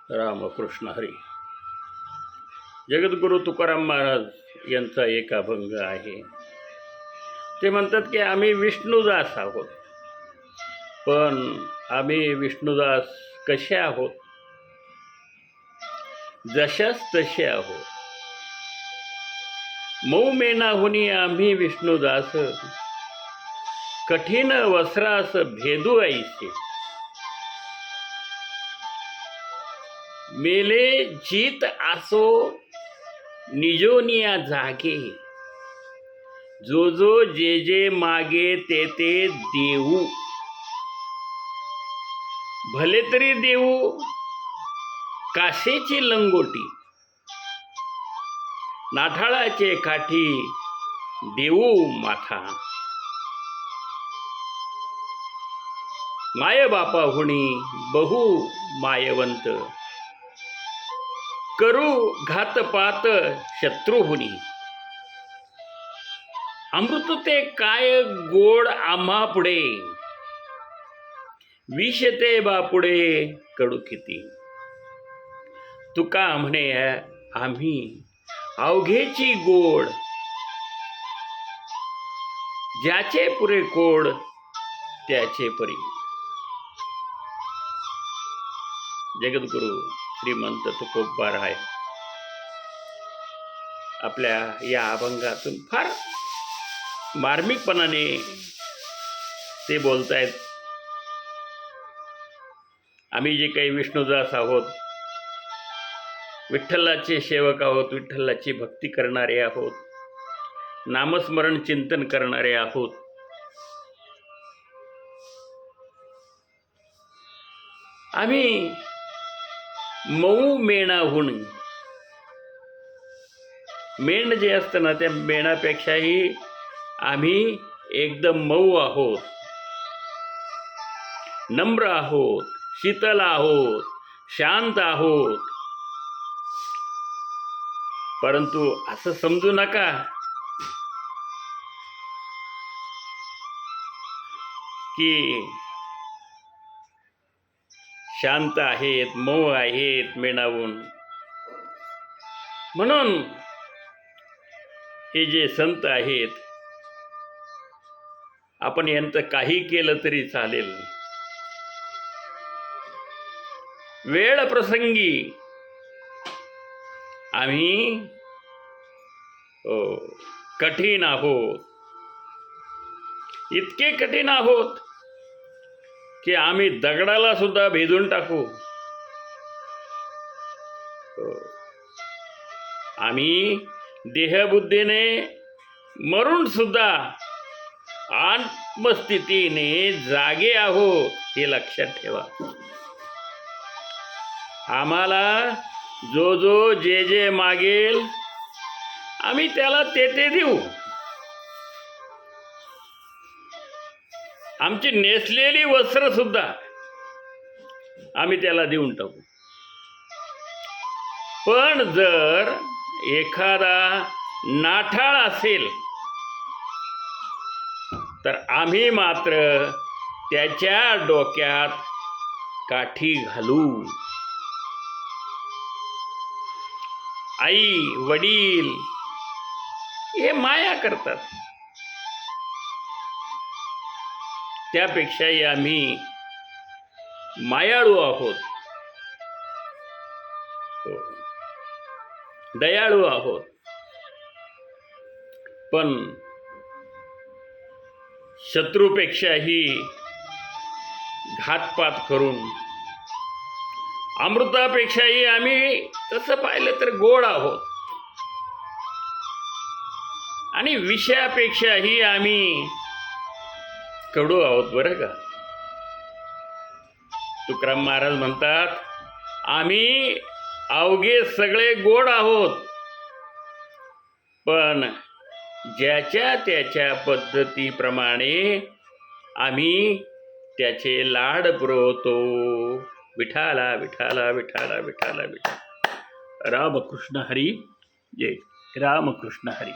रामकृष्ण हरी. जगद्गुरु तुकाराम महाराज यांचा एक अभंग आहे. ते म्हणतात की आम्ही विष्णुदास आहोत, पण आम्ही विष्णुदास कसे आहोत? जशास तसे आहोत. मऊ मेनाहुनी आम्ही विष्णुदास, कठीण वस्त्रास भेदू ऐसे. मेले जीत आसो निजोनिया जागे, जो जो जे जे मागे ते ते देऊ. भले तरी देऊ कासेची लंगोटी, नाठाळाचे काठी देऊ माथा. माय बापाहुनी बहु मायवंत, करू घातपात शत्रुहुनी. अमृत ते काय गोड आम्हा पुढे, विष ते बापुडे कडू किती. तुका म्हणे आम्ही अवघेची गोड, ज्याचे पुरे कोड त्याचे परी. जगद्गुरु श्रीमंत तुकोबाराय आपल्या या अभंगातून फार मार्मिकपणाने ते बोलतायत. आम्ही जे काही विष्णुदास आहोत, विठ्ठलाचे सेवक आहोत, विठ्ठलाची भक्ती करणारे आहोत, नामस्मरण चिंतन करणारे आहोत. आम्ही मऊ मेणाहून, मेण जे असतं ना त्या मेणापेक्षाही आम्ही एकदम मऊ आहोत, नम्र आहोत, शीतल आहोत, शांत आहोत. परंतु असं समजू नका की शांत आहेत, मऊ आहेत मेणावून. म्हणून हे जे संत आहेत, आपण यांचं काही केलं तरी चालेल. वेळ प्रसंगी आम्ही कठीण आहोत, इतके कठीण आहोत की आम्ही दगडाला सुद्धा भेदून टाकू. आम्ही देहबुद्धीने मरून सुद्धा आत्मस्थितीने जागे आहोत, हे लक्षात ठेवा. आम्हाला जो जो जे जे मागेल आम्ही त्याला ते ते देऊ. आमची नेसलेली वस्त्र सुद्धा आम्ही त्याला देऊन टाकू. पण जर एखादा नाठाळ असेल तर आम्ही मात्र त्याच्या डोक्यात काठी घालू. आई वडील हे माया करतात, त्यापेक्षाही आम्ही मायाळू आहोत, दयाळू आहोत. पण शत्रूपेक्षाही घातपात करून, अमृतापेक्षाही आम्ही तसं पाहिलं तर गोड आहोत, आणि विषयापेक्षाही आम्ही कडू आहोत. बरं का, तुकाराम महाराज म्हणतात आम्ही अवघे सगळे गोड आहोत, पण ज्याच्या त्याच्या पद्धतीप्रमाणे आम्ही त्याचे लाड पुरवतो. विठाला विठाला विठाला विठाला विठाला. रामकृष्ण हरी. जय रामकृष्ण हरी.